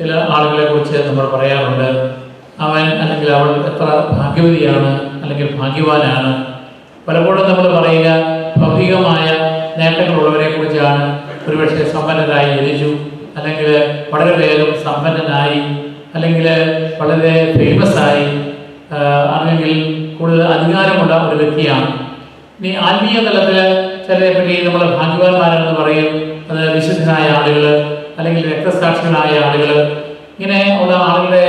ചില ആളുകളെ കുറിച്ച് നമ്മൾ പറയാറുണ്ട്, അവൻ അല്ലെങ്കിൽ അവൾ എത്ര ഭാഗ്യവതിയാണ് അല്ലെങ്കിൽ ഭാഗ്യവാനാണ്. പലപ്പോഴും നമ്മൾ പറയുക ഭൗതികമായ നേട്ടങ്ങളുള്ളവരെ കുറിച്ചാണ്. ഒരുപക്ഷെ സമ്പന്നരായി ജനിച്ചു, അല്ലെങ്കിൽ വളരെ വേഗം സമ്പന്നനായി, അല്ലെങ്കിൽ വളരെ ഫേമസ് ആയി, അല്ലെങ്കിൽ കൂടുതൽ അധികാരമുള്ള ഒരു വ്യക്തിയാണ്. ഇനി ആത്മീയ തലത്തിൽ ചിലരെ പറ്റി നമ്മൾ ഭാഗ്യവാന്മാരെന്ന് പറയും. അത് വിശുദ്ധരായ ആളുകൾ, അല്ലെങ്കിൽ രക്തസാക്ഷികളായ ആളുകൾ, ഇങ്ങനെ ഉള്ള ആളുകളുടെ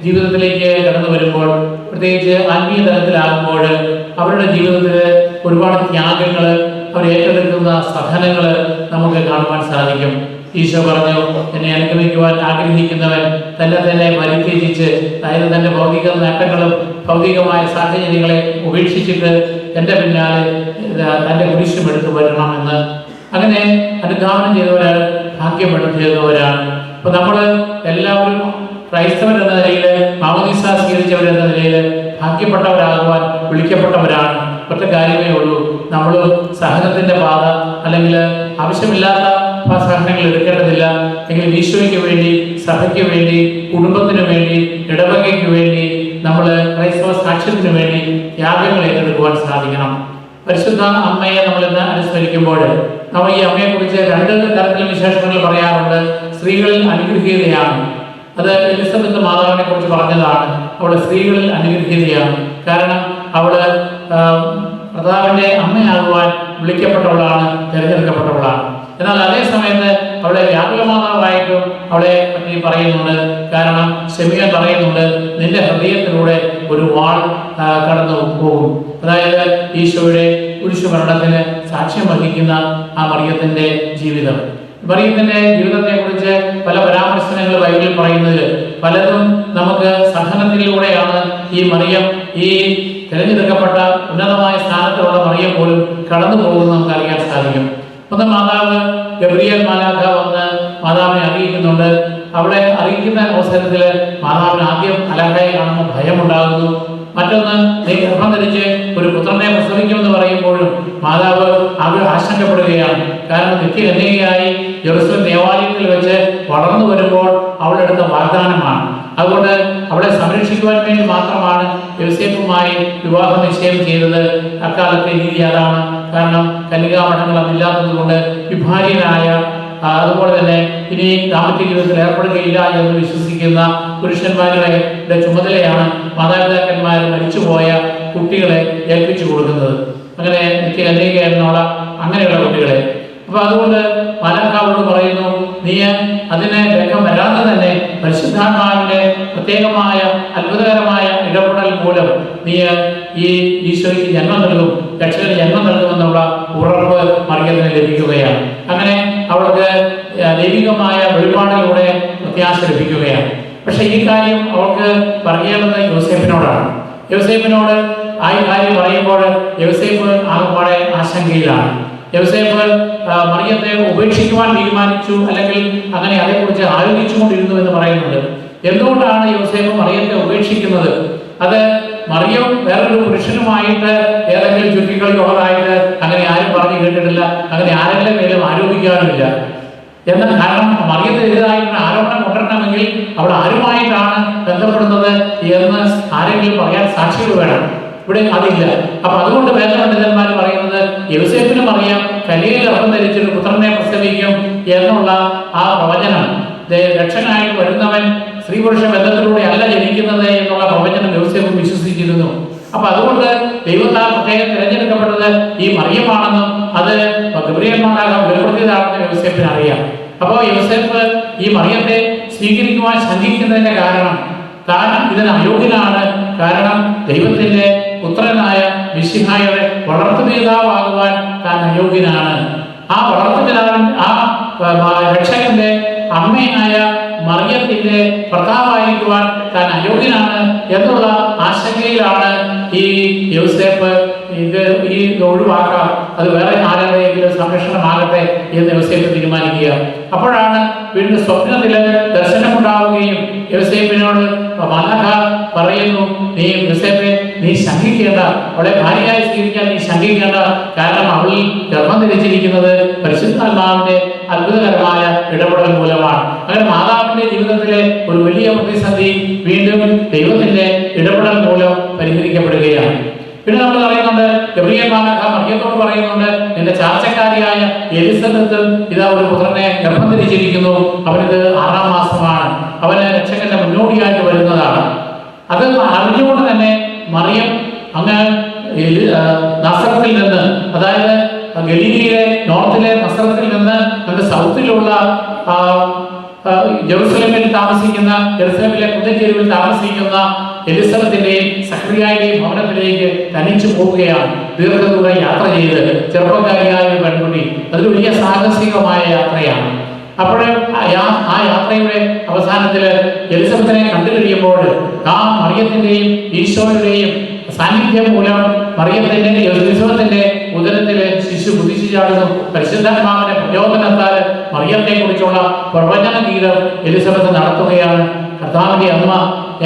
ജീവിതത്തിലേക്ക് കടന്നു വരുമ്പോൾ, പ്രത്യേകിച്ച് ആത്മീയ തലത്തിലാകുമ്പോൾ അവരുടെ ജീവിതത്തിൽ ഒരുപാട് ത്യാഗങ്ങൾ, അവർ ഏറ്റെടുക്കുന്ന സഹനങ്ങൾ നമുക്ക് കാണുവാൻ സാധിക്കും. ഈശോ പറഞ്ഞു, എന്നെ അനുഗമിക്കുവാൻ ആഗ്രഹിക്കുന്നവൻ തന്നെ പരിത്യജിച്ച്, അതായത് തൻ്റെ ഭൗതിക നേട്ടങ്ങളും ഭൗതികമായ സാഹചര്യങ്ങളെ ഉപേക്ഷിച്ചിട്ട് എൻ്റെ പിന്നാലെ തൻ്റെ കുരിശും എടുത്ത് വരണമെന്ന്. അങ്ങനെ അനുധാവനം ചെയ്തവരാണ് ഭാഗ്യപ്പെടുത്തിയവരാണ്. അപ്പോൾ നമ്മൾ എല്ലാവരും ക്രൈസ്തവരെന്ന നിലയിൽ, മാമോദീസ സ്വീകരിച്ചവരെന്ന നിലയിൽ ഭാഗ്യപ്പെട്ടവരാകുവാൻ വിളിക്കപ്പെട്ടവരാണ്. ഒറ്റ കാര്യമേ ഉള്ളൂ, നമ്മൾ സഹനത്തിൻ്റെ പാത അല്ലെങ്കിൽ ആവശ്യമില്ലാത്ത സഹനങ്ങൾ എടുക്കേണ്ടതില്ല. എങ്കിൽ ഈശോയ്ക്ക് വേണ്ടി, സഭയ്ക്ക് വേണ്ടി, കുടുംബത്തിന് വേണ്ടി, ഇടവകയ്ക്ക് വേണ്ടി, നമ്മൾ ക്രൈസ്തവ സാക്ഷ്യത്തിന് വേണ്ടി ത്യാഗങ്ങൾ ഏറ്റെടുക്കുവാൻ സാധിക്കണം. പരിശുദ്ധ അമ്മയെ നമ്മൾ ഇന്ന് അനുസ്മരിക്കുമ്പോൾ നമ്മൾ ഈ അമ്മയെക്കുറിച്ച് രണ്ട് തരത്തിലും വിശേഷങ്ങൾ പറയാറുണ്ട്. സ്ത്രീകളിൽ അനുഗ്രഹീതയാണ്. അത് എലിസബത്ത് മാതാവിനെ കുറിച്ച് പറഞ്ഞതാണ്. അവൾ സ്ത്രീകളിൽ അനുഗ്രഹീതയാണ്. കാരണം അവൾ കർത്താവിൻ്റെ അമ്മയാകുവാൻ വിളിക്കപ്പെട്ടവളാണ്, തിരഞ്ഞെടുക്കപ്പെട്ടവളാണ്. എന്നാൽ അതേ സമയത്ത് അവളെ വ്യാകുലമാതാവായിട്ടും അവളെ പറ്റി പറയുന്നുണ്ട്. കാരണം ശമീയൻ പറയുന്നുണ്ട്, നിന്റെ ഹൃദയത്തിലൂടെ ഒരു വാൾ കടന്നു പോകും. അതായത് ഈശോയുടെ കുരിശുമരണത്തിന് സാക്ഷ്യം വഹിക്കുന്ന ആ മറിയത്തിൻ്റെ ജീവിതം. മറിയത്തിൻ്റെ ജീവിതത്തെ കുറിച്ച് പല പരാമർശനങ്ങൾ ബൈബിളിൽ പറയുന്നതിൽ പലതും നമുക്ക് സഹനത്തിലൂടെയാണ് ഈ മറിയം, ഈ തിരഞ്ഞെടുക്കപ്പെട്ട ഉന്നതമായ സ്ഥാനത്തുള്ള മറിയം പോലും കടന്നു പോകുന്നത് നമുക്ക് അറിയാൻ സാധിക്കും. ഒന്ന്, മാതാവ് ഗബ്രിയേൽ മാലാഖ വന്ന് മാതാവിനെ അറിയിക്കുന്നുണ്ട്. അവളെ അറിയിക്കുന്ന അവസരത്തിൽ മാതാവിന് ആദ്യം മാലാഖയെ കാണുമ്പോൾ ഭയമുണ്ടാകുന്നു. മറ്റൊന്ന്, നീ ഗർഭം ധരിച്ച് ഒരു പുത്രനെ പ്രസവിക്കുമെന്ന് പറയുമ്പോഴും മാതാവ് ആശങ്കപ്പെടുകയാണ്. കാരണം നിത്യകന്യകയായി ജെറുസലേം ദേവാലയത്തിൽ വെച്ച് വളർന്നു വരുമ്പോൾ അവളെടുത്ത വാഗ്ദാനമാണ്. അതുകൊണ്ട് അവളെ സംരക്ഷിക്കുവാൻ വേണ്ടി മാത്രമാണ് യോസേഫുമായി വിവാഹ നിശ്ചയം ചെയ്തത്. അക്കാലത്തെ രീതി അതാണ്. കാരണം കന്യകാമഠങ്ങൾ അതില്ലാത്തത് കൊണ്ട് വിഭാര്യനായ, അതുപോലെ തന്നെ ഇനി ദാമ്പത്യ ജീവിതത്തിൽ ഏർപ്പെടുകയില്ല എന്ന് വിശ്വസിക്കുന്ന പുരുഷന്മാരുടെ ചുമതലയാണ് മാതാപിതാക്കന്മാർ മരിച്ചുപോയ കുട്ടികളെ ഏൽപ്പിച്ചു കൊടുക്കുന്നത്. അങ്ങനെ നിത്യകന്യകയായിരുന്നുള്ള അങ്ങനെയുള്ള കുട്ടികളെ. അപ്പൊ അതുകൊണ്ട് മാലാഖാവോട് പറയുന്നു, നീ അതിനെ വേഗം വരാതെ തന്നെ പരിശുദ്ധാത്മാവിന്റെ പ്രത്യേകമായ അത്ഭുതകരമായ ഇടപെടൽ മൂലം നീ ഈ ഈശോയ്ക്ക് ജന്മം നൽകും, രക്ഷകന് ജന്മം നൽകുമെന്നുള്ള ഉറപ്പ് മറിയത്തിന് ലഭിക്കുകയാണ്. അങ്ങനെ അവൾക്ക് ദൈവികമായ വെളിപാടിലൂടെ പ്രത്യാശ ലഭിക്കുകയാണ്. പക്ഷെ ഈ കാര്യം അവൾക്ക് പറയേണ്ടത് യോസേഫിനോടാണ്. യോസേഫിനോട് ആ കാര്യം പറയുമ്പോൾ യോസേഫ് ആകപ്പാടെ ആശങ്കയിലാണ്. യോസേഫ് മറിയത്തെ ഉപേക്ഷിക്കുവാൻ തീരുമാനിച്ചു, അല്ലെങ്കിൽ അങ്ങനെ അതേക്കുറിച്ച് ആലോചിച്ചുകൊണ്ടിരുന്നു എന്ന് പറയുന്നുണ്ട്. എന്തുകൊണ്ടാണ് യോസേഫ് മറിയത്തെ ഉപേക്ഷിക്കുന്നത്? അത് മറിയം വേറൊരു പുരുഷനുമായിട്ട് ഏതെങ്കിലും ചുറ്റിക്കളിയുള്ളതായിട്ട് അങ്ങനെ ആരും പറഞ്ഞു കേട്ടിട്ടില്ല. അങ്ങനെ ആരെങ്കിലും മേലും ആരോപിക്കാനുമില്ല. എന്നാൽ കാരണം മറിയത്തിനെതിരായിട്ടുള്ള ആരോപണം കൊണ്ടുവരണമെങ്കിൽ അവൾ ആരുമായിട്ടാണ് ബന്ധപ്പെടുന്നത് എന്ന് ആരെങ്കിലും പറയാൻ സാക്ഷികൾ വേണം. ഇവിടെ അതില്ല. അപ്പൊ അതുകൊണ്ട് വേദപണ്ഡിതന്മാർ പറയുന്നത് യോസേഫിന് മറിയം കന്യകയിൽ ഗർഭം ധരിച്ചൊരു പുത്രനെ പ്രസവിക്കും എന്നുള്ള ആ പ്രവചനം, രക്ഷകനായിട്ട് വരുന്നവൻ സ്ത്രീ പുരുഷ ബന്ധത്തിലൂടെ അല്ല ജനിക്കുന്നത് എന്നുള്ള പ്രവചനം യോസേഫ് വിശ്വസിച്ചിരുന്നു. അപ്പൊ അതുകൊണ്ട് ദൈവത്താൽ പ്രത്യേകം തിരഞ്ഞെടുക്കപ്പെട്ടത് ഈ മറിയമാണെന്നും അത് ഗബ്രിയേൽ മാലാഖ വെളിപ്പെടുത്തിയതാണെന്ന് യോസേഫിന് അറിയാം. അപ്പോൾ യോസേഫ് ഈ മറിയത്തെ സ്വീകരിക്കുവാൻ ശങ്കിക്കുന്നതിന്റെ കാരണം താൻ ഇതിന് അയോഗ്യനാണ്. കാരണം ദൈവത്തിന്റെ പുത്രനായ മിശിഹായുടെ വളർത്തുപിതാവാകുവാൻ താൻ അയോഗ്യനാണ്. ആ വളർത്തുപിതാവിൻ, ആ രക്ഷകന്റെ അമ്മയായ മറിയത്തിന്റെ ഭർത്താവായിരിക്കുവാൻ താൻ അയോഗ്യനാണ് എന്നുള്ള ആശങ്കയിലാണ് ഈ യോസേഫ് ഈ ഒഴിവാക്കാം, അത് വേറെ ആരുടെയെങ്കിലും സംരക്ഷണമാകട്ടെ എന്ന് യോസേഫ് തീരുമാനിക്കുക. അപ്പോഴാണ് വീണ്ടും സ്വപ്നത്തിൽ ദർശനമുണ്ടാവുകയും യോസേഫിനോട് മാലാഖ പറയുന്നു, നീ യോസേഫെ നീ ശങ്കിക്കേണ്ട, അവളെ ഭാര്യയായി സ്വീകരിക്കാൻ നീ ശങ്കിക്കേണ്ട, കാരണം അവളിൽ ഗർഭം ധരിച്ചിരിക്കുന്നത് പരിശുദ്ധാത്മാവിന്റെ അത്ഭുതകരമായ ഇടപെടൽ മൂലമാണ്. അങ്ങനെ മാതാവിന്റെ ജീവിതത്തിലെ ഒരു വലിയ പ്രതിസന്ധി വീണ്ടും ദൈവത്തിന്റെ ഇടപെടൽ മൂലം പരിഹരിക്കപ്പെടുകയാണ്. പിന്നെ നമ്മൾ പറയുന്നുണ്ട്, ഗബ്രിയേൽ മാലാഖ മറിയത്തോട് പറയുന്നുണ്ട്, നിന്റെ ചാർച്ചക്കാരിയായ എലിസബത്ത് ഇതാ ഒരു പുത്രനെ ഗർഭം ധരിച്ചിരിക്കുന്നു, അവനിത് 6-ാം മാസമാണ്, അവന് രക്ഷകന്റെ മുന്നോടിയായിട്ട് വരുന്നതാണ്. അത് അറിഞ്ഞുകൊണ്ട് തന്നെ മറിയം അങ്ങ് നസറത്തിൽ നിന്ന്, അതായത് ഗലീലയിലെ നോർത്തിലെ നസറത്തിൽ നിന്ന് നമ്മുടെ സൗത്തിലുള്ള ജെറുസലേമിൽ താമസിക്കുന്ന, ജെറുസലേമിലെ കുന്നച്ചേരിയിൽ താമസിക്കുന്ന എലിസബത്തിന്റെയും സക്രിയായുടെയും ഭവനത്തിലേക്ക് തനിച്ചു പോവുകയാണ്. ദീർഘദൂരം യാത്ര ചെയ്ത് ചെറുപ്പക്കാരിയായ ഒരു പെൺകുട്ടി, അതൊരു വലിയ സാഹസികമായ യാത്രയാണ്. അപ്പോൾ ആ യാത്രയുടെ അവസാനത്തിൽ എലിസബത്തിനെ കണ്ടു കഴിയുമ്പോൾ ആ മറിയത്തിന്റെയും ഈശോയുടെയും സാന്നിധ്യം മൂലം മറിയത്തിന്റെ എലിസബത്തിന്റെ ഉദരത്തിലെ ശിശു കുതിച്ചു ചാടുന്നു. പരിശുദ്ധാത്മാവിന്റെ പ്രചോദനത്താൽ മറിയത്തെ കുറിച്ചുള്ള പ്രവചന ഗീതം എലിസബത്ത് നടത്തുകയാണ്. കർത്താവിന്റെ അമ്മ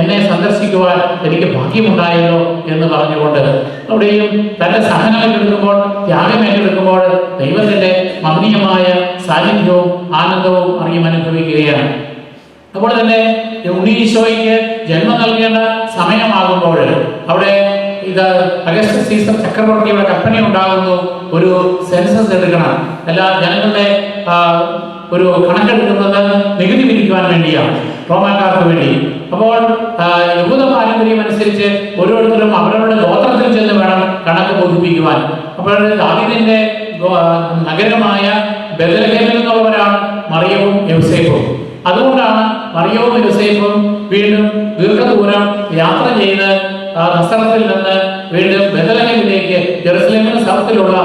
എന്നെ സന്ദർശിക്കുവാൻ എനിക്ക് ഭാഗ്യമുണ്ടായല്ലോ എന്ന് പറഞ്ഞുകൊണ്ട് അവിടെയും തന്റെ സഹനം ഏറ്റെടുക്കുമ്പോൾ, ത്യാഗം ഏറ്റെടുക്കുമ്പോൾ ദൈവത്തിന്റെ മഹനീയമായ സാന്നിധ്യവും ആനന്ദവും മറിയം അനുഭവിക്കുകയാണ്. അപ്പോൾ തന്നെ ഉണ്ണീശോയ്ക്ക് ജന്മം നൽകേണ്ട സമയമാകുമ്പോൾ അവിടെ ഇത് അഗസ്റ്റസ് സീസർ ചക്രവർത്തിയുടെ കൽപ്പന ഉണ്ടാകുന്നു, ഒരു സെൻസസ് എടുക്കണം, എല്ലാ ജനങ്ങളുടെ ഒരു കണക്കെടുക്കുന്നത് നികുതി പിരിക്കുവാൻ വേണ്ടിയാണ്, റോമാക്കാർക്ക് വേണ്ടി. അപ്പോൾ യഹൂദ പാരമ്പര്യം അനുസരിച്ച് ഓരോരുത്തരും അവരവരുടെ ഗോത്രത്തിൽ ചെന്ന് വേണം കണക്ക് ബോധിപ്പിക്കുവാൻ. അപ്പോൾ ദാവീദിന്റെ നഗരമായ ബെത്ലഹേമിൽ നിന്നുള്ളവരാണ് മറിയവും യോസേഫും. അതുകൊണ്ടാണ് മറിയവും യോസേഫും വീണ്ടും ദീർഘദൂരം യാത്ര ചെയ്ത് നസറത്തിൽ നിന്ന് വീണ്ടും ബെത്ലഹേമിലേക്ക്, ജെറുസലേമിന് സൗത്തിലുള്ള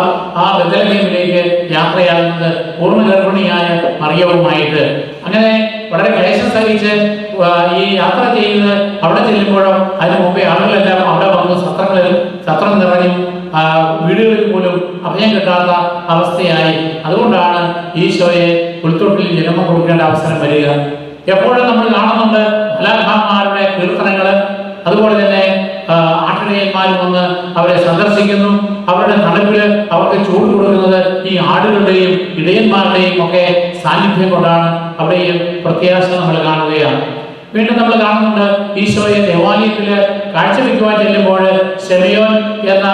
ആ ബെത്ലഹേമിലേക്ക് യാത്രയാകുന്നത് പൂർണ്ണഗർഭിണിയായ മറിയവുമായിട്ട്. അങ്ങനെ വളരെ ക്ലേശം സഹിച്ച് ഈ യാത്ര ചെയ്യുന്നത് അവിടെ ചെല്ലുമ്പോഴും അതിന് മുമ്പേ ആളുകളെല്ലാം അവിടെ വന്നു സത്രം നിറഞ്ഞു, വീടുകളിൽ പോലും അഭയം കിട്ടാത്ത അവസ്ഥയായി. അതുകൊണ്ടാണ് ഈശോയെ പുൽത്തൊട്ടിൽ ജന്മം കൊടുക്കേണ്ട അവസരം വരിക. എപ്പോഴും നമ്മൾ കാണുന്നുണ്ട് മാലാഖമാരുടെ കീർത്തനങ്ങൾ, അതുപോലെ തന്നെ ആട്ടിടയന്മാരും വന്ന് അവരെ സന്ദർശിക്കുന്നു. അവരുടെ തണുപ്പില് അവർക്ക് ചൂട് കൊടുക്കുന്നത് ഈ ആടുകളുടെയും ഇടയന്മാരുടെയും ഒക്കെ സാന്നിധ്യം കൊണ്ടാണ്. അവിടെയും പ്രത്യാശ നമ്മൾ കാണുകയാണ്. വീണ്ടും നമ്മൾ കാണുന്നുണ്ട് ഈശോയെ ദേവാലയത്തില് കാഴ്ചവെക്കുവാൻ ചെല്ലുമ്പോൾ ശെമയോൻ എന്ന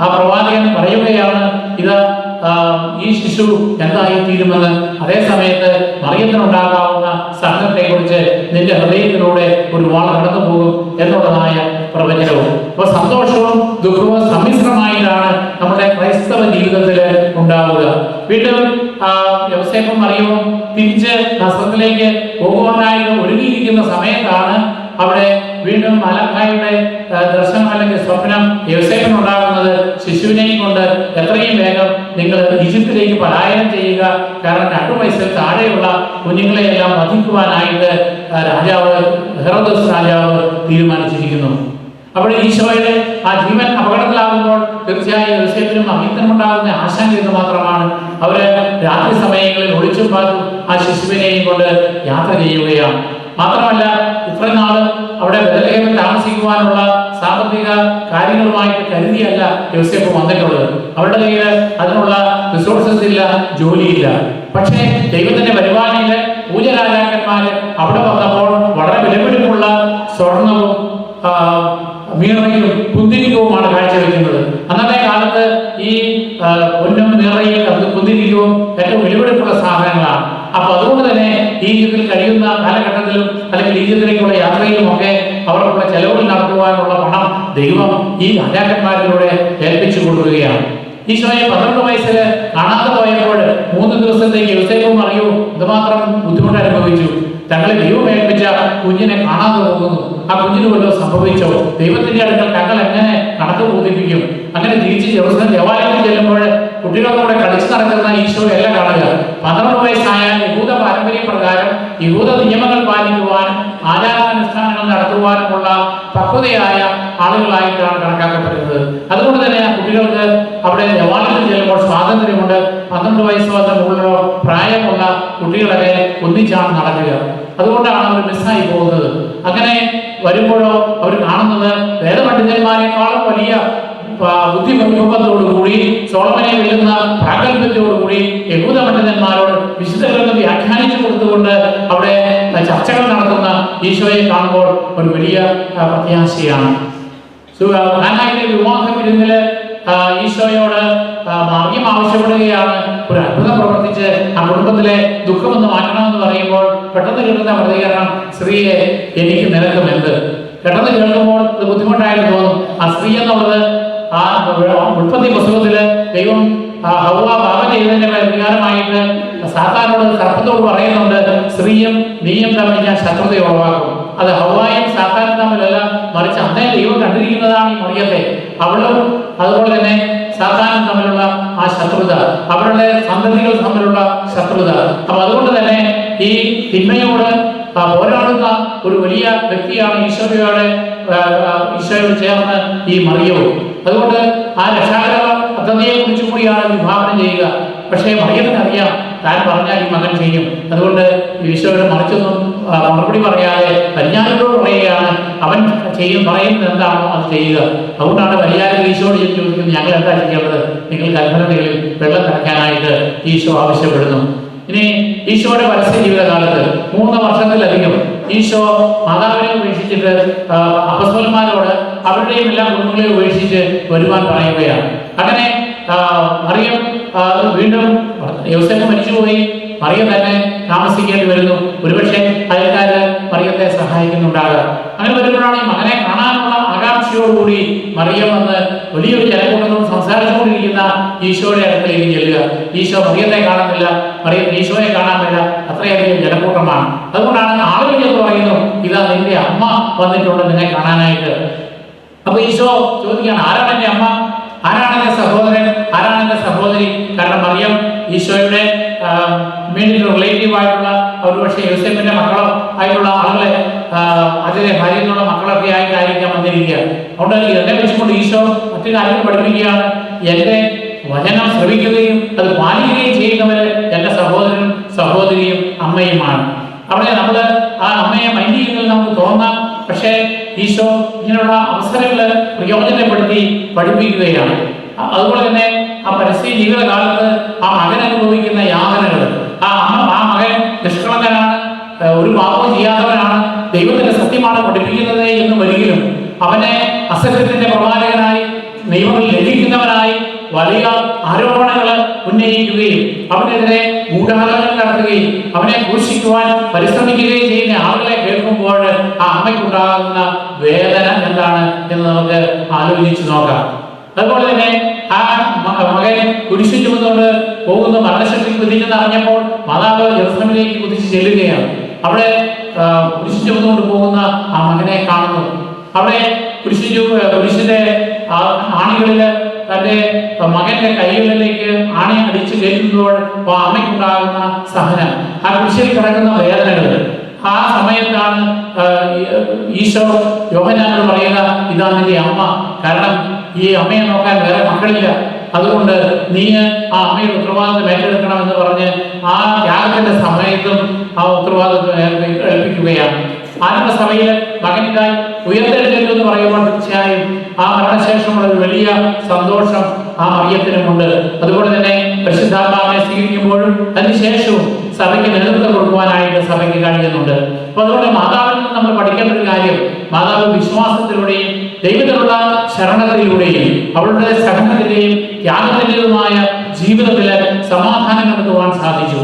ആ പ്രവാചകൻ പറയുകയാണ്, ഇത് ഈ ശിശു എന്തായി തീരുമെന്ന്. അതേ സമയത്ത് മറിയത്തിനുണ്ടാകാവുന്ന സഹനത്തെ കുറിച്ച് നിന്റെ ഹൃദയത്തിലൂടെ ഒരു വാൾ കടന്നു പോകും എന്നുള്ളതായ പ്രവചനവും. അപ്പൊ സന്തോഷവും ദുഃഖവും സമ്മിശ്രമായിട്ടാണ് നമ്മുടെ ക്രൈസ്തവ ജീവിതത്തിൽ ഉണ്ടാവുക. വീണ്ടും യോസേഫും മറിയവും തിരിച്ച് നസറത്തിലേക്ക് പോകുവാനായിട്ട് ഒരുങ്ങിയിരിക്കുന്ന സമയത്താണ് അവിടെ വീണ്ടും മാലാഖയുടെ ദർശനം അല്ലെങ്കിൽ സ്വപ്നം യോസേഫിനുണ്ടാകുന്നത്. ശിശുവിനെയും കൊണ്ട് എത്രയും വേഗം നിങ്ങൾ ഈജിപ്തിലേക്ക് പലായനം ചെയ്യുക, കാരണം 2 വയസ്സിൽ താഴെയുള്ള കുഞ്ഞുങ്ങളെയെല്ലാം വധിക്കുവാനായിട്ട് ഹെറോദോസ് രാജാവ് തീരുമാനിച്ചിരിക്കുന്നു. അപ്പോൾ ഈശോയുടെ ആ ജീവൻ അപകടത്തിലാകുമ്പോൾ തീർച്ചയായും യോസേഫിനും മറിയത്തിനും ഉണ്ടാകുന്ന ആശങ്ക എന്ന് മാത്രമാണ്. അവര് രാത്രി സമയങ്ങളിൽ ഒളിച്ചും പാത്തും ആ ശിശുവിനെയും കൊണ്ട് യാത്ര ചെയ്യുകയാണ്. മാത്രമല്ല ഇത്രയും നാള് അവിടെ ബെത്ലഹേമിൽ താമസിക്കുവാനുള്ള സാമ്പത്തിക കാര്യങ്ങളുമായിട്ട് കരുതിയല്ല യോസേഫ് വന്നിട്ടുള്ളത്. അവരുടെ കയ്യിൽ അതിനുള്ള റിസോഴ്സസ് ഇല്ല, ജോലിയില്ല. പക്ഷേ ദൈവത്തിന്റെ പരിപാലനയില് പൂജരാജാക്കന്മാര് അവിടെ വന്നപ്പോൾ വളരെ വിലപിടിപ്പുള്ള സ്വർണവും മീറയും കുന്തിരിക്കവുമാണ് കാഴ്ചവെക്കുന്നത്. അന്നത്തെ കാലത്ത് ഈ പൊന്നും മീറയും കുന്തിരിക്കവും ഏറ്റവും വിലപിടിപ്പുള്ള സാധനങ്ങളാണ്. അപ്പൊ അതുകൊണ്ട് തന്നെ ഈജിപ്തിൽ കഴിയുന്ന കാലഘട്ടത്തിലും അല്ലെങ്കിൽ ഈജിപ്തിലേക്കുള്ള യാത്രയിലും ഒക്കെ അവർക്കുള്ള ചെലവുകൾ നടത്തുവാനുള്ള പണം ദൈവം ഈ രാജാക്കന്മാരിലൂടെ ഏൽപ്പിച്ചു കൊടുക്കുകയാണ്. ഈശോയെ 12 വയസ്സിൽ കാണാതെ പോയപ്പോൾ 3 ദിവസത്തേക്ക് യോസേഫും മറിയവും ഇതുമാത്രം ബുദ്ധിമുട്ട് അനുഭവിച്ചു. തങ്ങളെ ദൈവം ഏൽപ്പിച്ച കുഞ്ഞിനെ കാണാതെ പോകുന്നു. ആ കുഞ്ഞിന് വല്ലതും സംഭവിച്ചോ? ദൈവത്തിന്റെ അടുക്കൽ തങ്ങൾ എങ്ങനെ കണക്ക് ബോധിപ്പിക്കും? അങ്ങനെ തിരിച്ച് ജെറുസലേം ദേവാലയത്തിൽ ചെല്ലുമ്പോൾ കുട്ടികളുടെ കൂടെ കളിച്ചു നടക്കുന്ന ഈശോ എല്ലാം കാണുക. 12 വയസ്സായാൽ യഹൂദ പാരമ്പര്യ പ്രകാരം യഹൂദ നിയമങ്ങൾ പാലിക്കുവാനും ആചാരാനുഷ്ഠാനങ്ങൾ നടത്തുവാനുമുള്ള പക്വതയായ ആൾ ആളുകളായിട്ടാണ് കണക്കാക്കപ്പെടുന്നത്. അതുകൊണ്ട് തന്നെ ആ കുട്ടികൾക്ക് അവിടെ ദേവാലയത്തിൽ ചെല്ലുമ്പോൾ സ്വാതന്ത്ര്യമുണ്ട്. 12 വയസ്സോ അതിന് മുകളിലോ പ്രായമുള്ള കുട്ടികളൊക്കെ ഒന്നിച്ചാണ് നടക്കുക. അതുകൊണ്ടാണ് അവർ മിസ്സായി പോകുന്നത്. അങ്ങനെ വരുമ്പോഴോ അവർ കാണുന്നത് വേദപണ്ഡിതന്മാരെക്കാളും വലിയ ബുദ്ധിമുഖത്തോടുകൂടി സോളമനെ വെല്ലുന്ന പ്രാഗൽഭ്യത്തോടുകൂടി യഹൂദ പണ്ഡിതന്മാരോട് വിശുദ്ധ ഗ്രന്ഥം വ്യാഖ്യാനിച്ചു കൊടുത്തുകൊണ്ട് അവിടെ ചർച്ചകൾ നടത്തുന്ന ഈശോയെ കാണുമ്പോൾ ഒരു വലിയ പ്രത്യാശയാണ്. ഹാനായിലെ വിവാഹ വിരുന്നില് ഈശോയോട് മറിയം ആവശ്യപ്പെടുകയാണ് ഒരു അത്ഭുതം പ്രവർത്തിച്ച് ആ കുടുംബത്തിലെ ദുഃഖമൊന്ന് മാറ്റണമെന്ന് പറയുമ്പോൾ പെട്ടെന്ന് കിട്ടുന്ന പ്രതികരണം, സ്ത്രീയെ എനിക്ക് നിനക്കും എന്ത്. പെട്ടെന്ന് കേൾക്കുമ്പോൾ ഇത് ബുദ്ധിമുട്ടായിട്ട് തോന്നും. ആ സ്ത്രീ എന്നുള്ളത് ആ ഉൽപ്പത്തി പുസ്തകത്തില് ദൈവം ഹവ്വ പാപം ചെയ്തതിന്റെ വികാരമായിട്ട് സാത്താനോട് സർപ്പത്തോട് പറയുന്നുണ്ട്, സ്ത്രീയും നീയും തമ്മിൽ ഞാൻ ശത്രുത ഉളവാക്കും. അത് ഹവ്വായും സാത്താനും തമ്മിലല്ല, മറിച്ച് അന്നേ ദൈവം കണ്ടിരിക്കുന്നതാണ് ഈ മറിയത്തെ. അവളും അതുപോലെ തന്നെ സാത്താനും തമ്മിലുള്ള ആ ശത്രുത, അവരുടെ സന്തതികൾ തമ്മിലുള്ള ശത്രുത. അപ്പൊ അതുകൊണ്ട് തന്നെ ഈ തിന്മയോട് പോരാടുന്ന ഒരു വലിയ വ്യക്തിയാണ് ഈശോയോട് ചേർന്ന് ഈ മറിയവും. അതുകൊണ്ട് ആ രക്ഷാകര പദ്ധതിയെ കുറിച്ച് കൂടിയാണ് വിഭാവനം ചെയ്യുക. പക്ഷേ മറിയത്തിന് അറിയാം താൻ പറഞ്ഞാൽ ഈ മകൻ ചെയ്യും. അതുകൊണ്ട് ഈശോയോട് മറിച്ചൊന്നും മറുപടി പറയാതെ പരിജ്ഞാനത്തോട് പറയുകയാണ്, അവൻ പറയുന്നത് എന്താണോ അത് ചെയ്യുക. അതുകൊണ്ടാണ് പരിജ്ഞാനം ഈശോയോട് ചോദിക്കുന്നത്, ഞങ്ങൾ എന്താ ചെയ്യേണ്ടത്? നിങ്ങൾ കൽപ്പനകളിൽ വെള്ളം നിറയ്ക്കാനായിട്ട് ഈശോ ആവശ്യപ്പെടുന്നു. ഇനി ഈശോയുടെ പരസ്യ ജീവിതകാലത്ത് 3 വർഷത്തിലധികം ഈശോ മാതാവിനെ ഉപേക്ഷിച്ചിട്ട് അപ്പസ്തലന്മാരോട് അവരുടെയും എല്ലാ കുടുംബങ്ങളെയും ഉപേക്ഷിച്ച് വരുവാൻ പറയുകയാണ്. അങ്ങനെ മറിയം വീണ്ടും യോസേഫ് മരിച്ചുപോയി, മറിയം തന്നെ താമസിക്കേണ്ടി വരുന്നു. ഒരുപക്ഷെ അയൽക്കാര് മറിയത്തെ സഹായിക്കുന്നുണ്ടാകാം. അങ്ങനെ വരുമ്പോഴാണ് ഈ മകനെ കാണാനുള്ള ആകാംക്ഷയോടുകൂടി മറിയം വന്ന് വലിയൊരു ജനക്കൂട്ടത്തോട് സംസാരിച്ചുകൊണ്ടിരിക്കുന്ന ഈശോയുടെ അടുക്കലേക്ക് ചെല്ലുക. ഈശോ മറിയത്തെ കാണുന്നില്ല, മറിയം ഈശോയെ കാണാനില്ല, അത്രയധികം ജനക്കൂട്ടമാണ്. അതുകൊണ്ടാണ് ആളുകൾ എന്ന് പറയുന്നു, ഇതാ നിന്റെ അമ്മ വന്നിട്ടുണ്ട് നിന്നെ കാണാനായിട്ട്. അപ്പൊ ഈശോ ചോദിക്കുകയാണ്, ആരാണ് എൻ്റെ അമ്മ, ആരാണ് എൻ്റെ സഹോദരൻ, ആരാണ് എൻ്റെ സഹോദരി? കാരണം മറിയം ഈശോയുടെ ഇമ്മീഡിയറ്റ് റിലേറ്റീവ് ആയിട്ടുള്ള ഒരുപക്ഷെ യോസേഫിന്റെ മക്കളോ ആയിട്ടുള്ള ആളുകളെ അതിലെ ഭാര്യ എന്നുള്ള മക്കളൊക്കെ ആയിട്ടായിരിക്കാം വന്നിരിക്കുക. അതുകൊണ്ട് എന്നെ വെച്ചുകൊണ്ട് ഈശോ മറ്റു കാര്യങ്ങൾ പഠിപ്പിക്കുകയാണ്, എൻ്റെ വചനം ശ്രവിക്കുകയും അത് പാലിക്കുകയും ചെയ്യുന്നവര് എൻ്റെ സഹോദരനും സഹോദരിയും അമ്മയുമാണ്. അവിടെ നമ്മൾ ആ അമ്മയെ മൈൻഡ് ചെയ്യുന്നത് നമുക്ക് തോന്നാം, പക്ഷേ ഈശോ ഇങ്ങനെയുള്ള അവസരങ്ങൾ പ്രയോജനപ്പെടുത്തി പഠിപ്പിക്കുകയാണ്. അതുപോലെ തന്നെ ആ പരസ്യ ജീവിതകാലത്ത് ആ മകൻ അനുഭവിക്കുന്ന യാതനകൾ, ആ മകൻ നിഷ്കളങ്കനാണ്, ഒരു പാപവും ചെയ്യാത്തവനാണ്, ദൈവത്തിന്റെ സത്യമാണ് പഠിപ്പിക്കുന്നത് എന്ന് വരികിലും അവനെ അസത്യത്തിന്റെ പ്രവാചകനായി നിയമങ്ങൾ ലംഘിക്കുന്നവനായി വലിയ ആരോപണങ്ങൾ ഉന്നയിക്കുകയും അവനെതിരെ ഗൂഢാലോചന നടത്തുകയും അവനെ ക്രൂശിക്കുവാൻ പരിശ്രമിക്കുകയും ചെയ്യുന്ന ആളുകളെ കേൾക്കുമ്പോൾ ആ അമ്മയ്ക്കുണ്ടാകുന്ന വേദന എന്താണ് എന്ന് നമുക്ക് ആലോചിച്ചു നോക്കാം. അതുപോലെ തന്നെ ആ മകൻ കുരിശു ചുമന്നുകൊണ്ട് പോകുന്ന മരണശക്തിക്ക് വിധിച്ചെന്ന് അറിഞ്ഞപ്പോൾ മാതാവ് ജെറുസലേമിലേക്ക് കുതിച്ച് ചെല്ലുകയാണ്. അവിടെ കുരിശു ചുമന്നുകൊണ്ട് പോകുന്ന ആ മകനെ കാണുന്നു. അവിടെ കുരിശിന്റെ ആണികളില് തന്റെ മകന്റെ കൈകളിലേക്ക് ആണി അടിച്ചു കയറ്റുമ്പോൾ അമ്മയ്ക്കുണ്ടാകുന്ന സഹനം, ആ കുരിശിൽ കിടക്കുന്ന വേദനകൾ, ആ സമയത്താണ് ഈശോ യോഹന്നാനോട് പറയുക, ഇതാ നിന്റെ അമ്മ. കാരണം ഈ അമ്മയെ നോക്കാൻ വേറെ മക്കളില്ല, അതുകൊണ്ട് നീ ആ അമ്മയുടെ ഉത്തരവാദിത്വം ഏറ്റെടുക്കണം എന്ന് പറഞ്ഞ് ആ ത്യാഗത്തിന്റെ സമയത്തും ആ ഉത്തരവാദിത്വം ഏൽപ്പിക്കുകയാണ്. ആത്മസഭയിൽ മകനിതായി ഉയർത്തെഴുന്നേറ്റു എന്ന് പറയുമ്പോൾ തീർച്ചയായും ആ മരണശേഷമുള്ള ഒരു വലിയ സന്തോഷം ആ മറിയത്തിനുമുണ്ട്. അതുപോലെ തന്നെ പരിശുദ്ധാത്മാവിനെ സ്വീകരിക്കുമ്പോഴും അതിനുശേഷവും സഭയ്ക്ക് നേതൃത്വം കൊടുക്കുവാനായിട്ട് സഭയ്ക്ക് കഴിയുന്നുണ്ട്. അപ്പൊ അതുകൊണ്ട് മാതാവിൽ നിന്ന് നമ്മൾ പഠിക്കേണ്ട ഒരു കാര്യം, മാതാവ് വിശ്വാസത്തിലൂടെയും ദൈവത്തിലുള്ള ശരണത്തിലൂടെയും അവളുടെ സഹനത്തിന്റെയും ത്യാഗത്തിന്റെതുമായ ജീവിതത്തില് സമാധാനം കണ്ടെത്തുവാൻ സാധിച്ചു.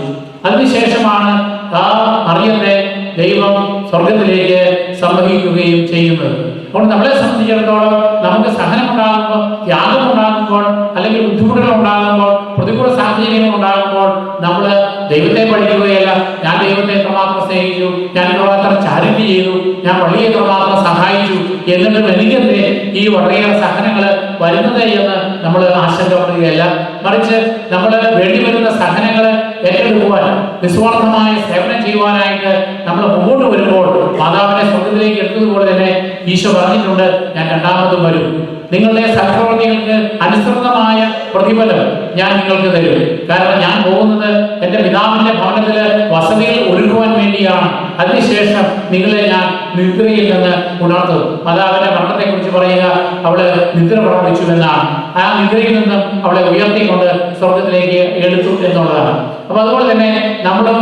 അതിനുശേഷമാണ് ആ മറിയത്തെ ദൈവം സ്വർഗത്തിലേക്ക് സംവഹിക്കുകയും ചെയ്യുന്നത്. അതുകൊണ്ട് നമ്മളെ സംബന്ധിച്ചിടത്തോളം നമുക്ക് സഹനം ഉണ്ടാകുമ്പോൾ, ത്യാഗം ഉണ്ടാകുമ്പോൾ, അല്ലെങ്കിൽ ബുദ്ധിമുട്ടുകൾ ഉണ്ടാകുമ്പോൾ, പ്രതികൂല സാഹചര്യങ്ങൾ ഉണ്ടാകുമ്പോൾ നമ്മൾ ദൈവത്തെ പഠിക്കുകയല്ല, ഞാൻ ദൈവത്തെ എത്രമാത്രം സ്നേഹിച്ചു, ഞാൻ എത്രമാത്രം ചാരിറ്റി ചെയ്തു, ഞാൻ പള്ളിയെ എത്രമാത്രം സഹായിച്ചു, എന്നിട്ടും എനിക്കെതിരെ ഈ വളരെയേറെ സഹനങ്ങൾ വരുന്നത് എന്ന് നമ്മൾ ആശങ്കപ്പെടുകയല്ല. മറിച്ച് നമ്മൾ വേണ്ടിവരുന്ന സഹനങ്ങൾ ഏറ്റെടുക്കുവാൻ, നിസ്വാർത്ഥമായ സേവനം ചെയ്യുവാനായിട്ട് നമ്മൾ മുമ്പോട്ട് വരുമ്പോൾ മാതാവിനെ സ്വർഗത്തിലേക്ക് എടുത്തതുപോലെ തന്നെ ഈശോ പറഞ്ഞിട്ടുണ്ട്, ഞാൻ രണ്ടാമതും വരും, നിങ്ങളുടെ സൽപ്രവൃത്തികൾക്ക് അനുസൃതമായ പ്രതിഫലം ഞാൻ നിങ്ങൾക്ക് തരും. കാരണം ഞാൻ പോകുന്നത് എൻ്റെ പിതാവിന്റെ ഭവനത്തില് വസതികൾ ഒരുക്കുവാൻ വേണ്ടിയാണ്. അതിനുശേഷം നിങ്ങളെ ഞാൻ നിദ്രയിൽ നിന്ന് ഉണർത്തും. മാതാവിന്റെ മരണത്തെ കുറിച്ച് പറയുക, അവള് നിദ്ര പ്രാപിച്ചു എന്നാണ്. ആ നിദ്രയിൽ നിന്നും അവളെ ഉയർത്തിക്കൊണ്ട് സ്വർഗത്തിലേക്ക് എടുത്തു എന്നുള്ളതാണ്. അപ്പൊ അതുപോലെ തന്നെ നമ്മളും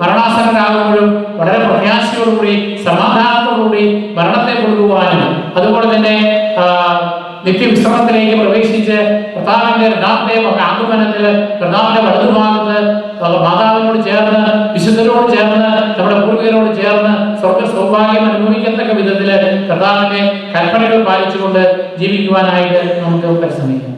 മരണാസന്നരാകുമ്പോഴും വളരെ പ്രത്യാശയോടുകൂടി സമാധാനത്തോടുകൂടി മരണത്തെ കൊണ്ടുപോകാനും അതുപോലെ തന്നെ നിത്യവിശ്രമത്തിലേക്ക് പ്രവേശിച്ച് കർത്താവിന്റെ രണ്ടാമത്തെ ആഗമനത്തില് കർത്താവിന്റെ വലതുഭാഗത്ത് മാതാവിനോട് ചേർന്ന് വിശുദ്ധരോട് ചേർന്ന് നമ്മുടെ പൂർവികരോട് ചേർന്ന് സ്വർഗ സൗഭാഗ്യം അനുഭവിക്കത്തക്ക വിധത്തില് കർത്താവിന്റെ കൽപ്പനകൾ പാലിച്ചുകൊണ്ട് ജീവിക്കുവാനായിട്ട് നമുക്ക് പരിശ്രമിക്കാം.